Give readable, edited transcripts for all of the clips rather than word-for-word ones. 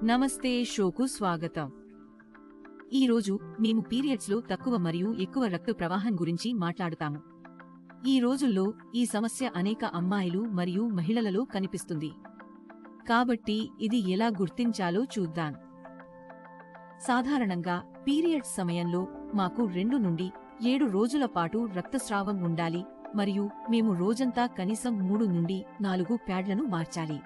నమస్తే షోకు స్వాగతం. ఈరోజు మేము పీరియడ్స్ లో తక్కువ మరియు ఎక్కువ రక్త ప్రవాహం గురించి మాట్లాడుతాము. ఈ రోజుల్లో ఈ సమస్య అనేక అమ్మాయిలు మరియు మహిళలలో కనిపిస్తుంది. కాబట్టి ఇది ఎలా గుర్తించాలో చూద్దాం. సాధారణంగా పీరియడ్స్ సమయంలో మాకు 2 నుండి 7 రోజుల పాటు రక్తస్రావం ఉండాలి మరియు మేము రోజంతా కనీసం 3 నుండి 4 ప్యాడ్లను మార్చాలి.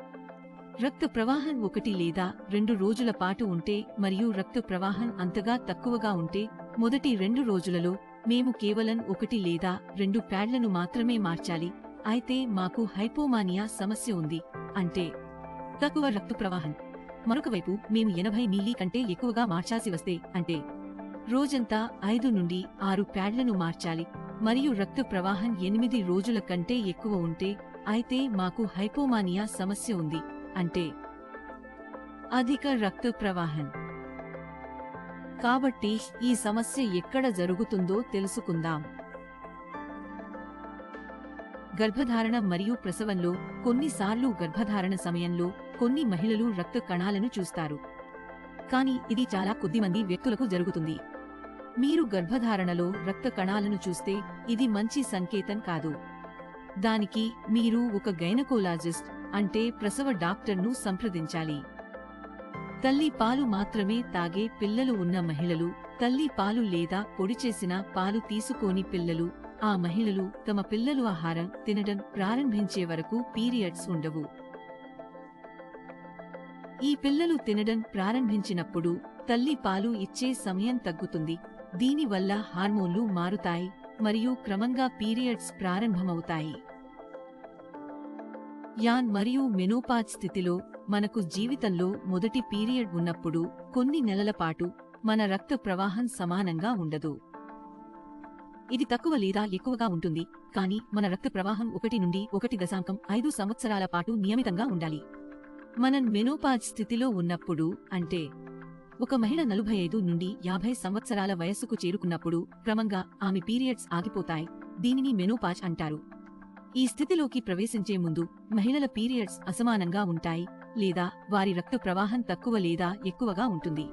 రక్త ప్రవాహం 1 లేదా 2 రోజుల పాటు ఉంటే మరియు రక్త ప్రవాహం అంతగా తక్కువగా ఉంటే మొదటి 2 రోజులలో మేము కేవలం 1 లేదా 2 ప్యాడ్లను మాత్రమే మార్చాలి. అయితే మాకు హైపోమానియా సమస్య ఉంది, అంటే తక్కువ రక్త ప్రవాహం. మరొకవైపు మేము 80 మిల్లీ కంటే ఎక్కువగా మార్చాల్సి వస్తే, అంటే రోజంతా 5 నుండి 6 ప్యాడ్లను మార్చాలి మరియు రక్త ప్రవాహం 8 రోజుల కంటే ఎక్కువ ఉంటే, అయితే మాకు హైపోమానియా సమస్య ఉంది, అంటే అధిక రక్త ప్రవాహం. కాబట్టి ఈ సమస్య ఎక్కడ జరుగుతుందో తెలుసుకుందాం. గర్భధారణ మరియు ప్రసవంలో కొన్నిసార్లు గర్భధారణ సమయంలో కొన్ని మహిళలు రక్త కణాలను చూస్తారు, కానీ ఇది చాలా కొద్దిమంది వ్యక్తులకు జరుగుతుంది. మీరు గర్భధారణలో రక్త కణాలను చూస్తే ఇది మంచి సంకేతం కాదు. దానికి మీరు ఒక గైనకోలాజిస్ట్ అంటే ప్రసవ డాక్టర్ను సంప్రదించాలి. తల్లి పాలు మాత్రమే తాగే పిల్లలు ఉన్న మహిళలు, తల్లి పాలు లేదా పొడిచేసిన పాలు తీసుకోని పిల్లలు, ఆ మహిళలు తమ పిల్లలు ఆహారం తినడం ప్రారంభించే వరకు పీరియడ్స్ ఉండవు. ఈ పిల్లలు తినడం ప్రారంభించినప్పుడు తల్లి పాలు ఇచ్చే సమయం తగ్గుతుంది. దీనివల్ల హార్మోన్లు మారుతాయి మరియు క్రమంగా పీరియడ్స్ ప్రారంభమవుతాయి. యాన్ మరియు మెనోపాజ్ స్థితిలో మనకు జీవితంలో మొదటి పీరియడ్ ఉన్నప్పుడు కొన్ని నెలల పాటు మన రక్త ప్రవాహం సమానంగా ఉండదు. ఇది తక్కువ లేదా ఎక్కువగా ఉంటుంది, కానీ మన రక్త ప్రవాహం 1 నుండి 1.5 సంవత్సరాల పాటు నియమితంగా ఉండాలి. మనం మెనోపాజ్ స్థితిలో ఉన్నప్పుడు, అంటే ఒక మహిళ 45 నుండి 50 సంవత్సరాల వయస్సుకు చేరుకున్నప్పుడు క్రమంగా ఆమె పీరియడ్స్ ఆగిపోతాయి. దీనిని మెనోపాజ్ అంటారు. ఈ స్థితిలోకి ప్రవేశించే ముందు మహిళల పీరియడ్స్ అసమానంగా ఉంటాయి లేదా వారి రక్త ప్రవాహం తక్కువ లేదా ఎక్కువగా ఉంటుంది.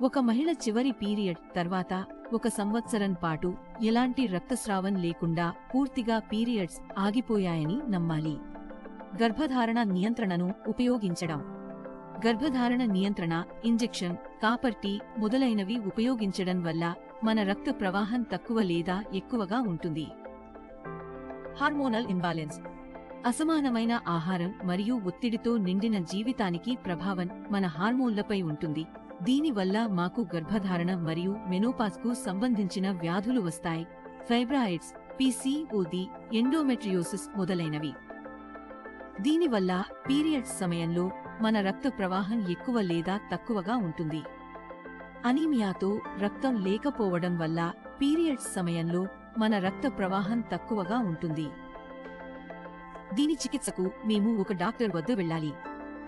ఒక మహిళ చివరి పీరియడ్ తర్వాత 1 సంవత్సరం పాటు ఎలాంటి రక్తస్రావం లేకుండా పూర్తిగా పీరియడ్స్ ఆగిపోయాయని నమ్మాలి. గర్భధారణ నియంత్రణను ఉపయోగించడం. గర్భధారణ నియంత్రణ, ఇంజెక్షన్, కాపర్ టీ మొదలైనవి ఉపయోగించడం వల్ల మన రక్త ప్రవాహం తక్కువ లేదా ఎక్కువగా ఉంటుంది. Hormonal imbalance. అసమానమైన ఆహారం మరియు ఒత్తిడితో నిండిన జీవితానికి ప్రభావం మన హార్మోన్లపై ఉంటుంది. దీనివల్ల మాకు గర్భధారణ మరియు మెనోపాజ్కు సంబంధించిన వ్యాధులు వస్తాయి. ఫైబ్రాయిడ్స్, PCOD, ఎండోమెట్రియోసిస్ మొదలైనవి. దీనివల్ల పీరియడ్స్ సమయంలో మన రక్త ప్రవాహం ఎక్కువ లేదా తక్కువగా ఉంటుంది. అనీమియాతో రక్తం లేకపోవడం వల్ల పీరియడ్స్ సమయంలో మన రక్త ప్రవాహం తక్కువగా ఉంటుంది. దీని చికిత్సకు మేము ఒక డాక్టర్ వద్ద వెళ్ళాలి.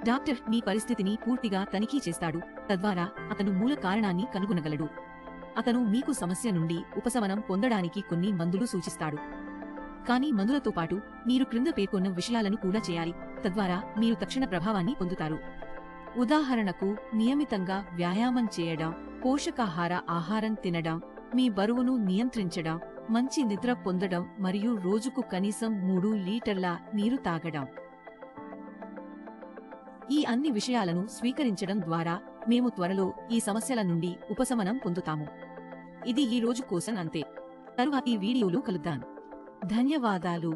డాక్టర్ మీ పరిస్థితిని పూర్తిగా తనిఖీ చేస్తాడు, తద్వారా అతను మూల కారణాన్ని కనుగొనగలడు. అతను మీకు సమస్య నుండి ఉపశమనం పొందడానికి కొన్ని మందులు సూచిస్తాడు. కానీ మందులతో పాటు మీరు క్రింద పేర్కొన్న విషయాలను కూడా చేయాలి, తద్వారా మీరు తక్షణ ప్రభావాన్ని పొందుతారు. ఉదాహరణకు, నియమితంగా వ్యాయామం చేయడం, పోషకాహార ఆహారం తినడం, మీ బరువును నియంత్రించడం, మంచి నిద్ర పొందడం మరియు రోజుకు కనీసం 3 లీటర్ల నీరు తాగడం. ఈ అన్ని విషయాలను స్వీకరించడం ద్వారా మేము త్వరలో ఈ సమస్యల నుండి ఉపశమనం పొందుతాము. ఇది ఈ రోజు కోసం అంతే. తరువాతి వీడియోలో కలుద్దాం. ధన్యవాదాలు.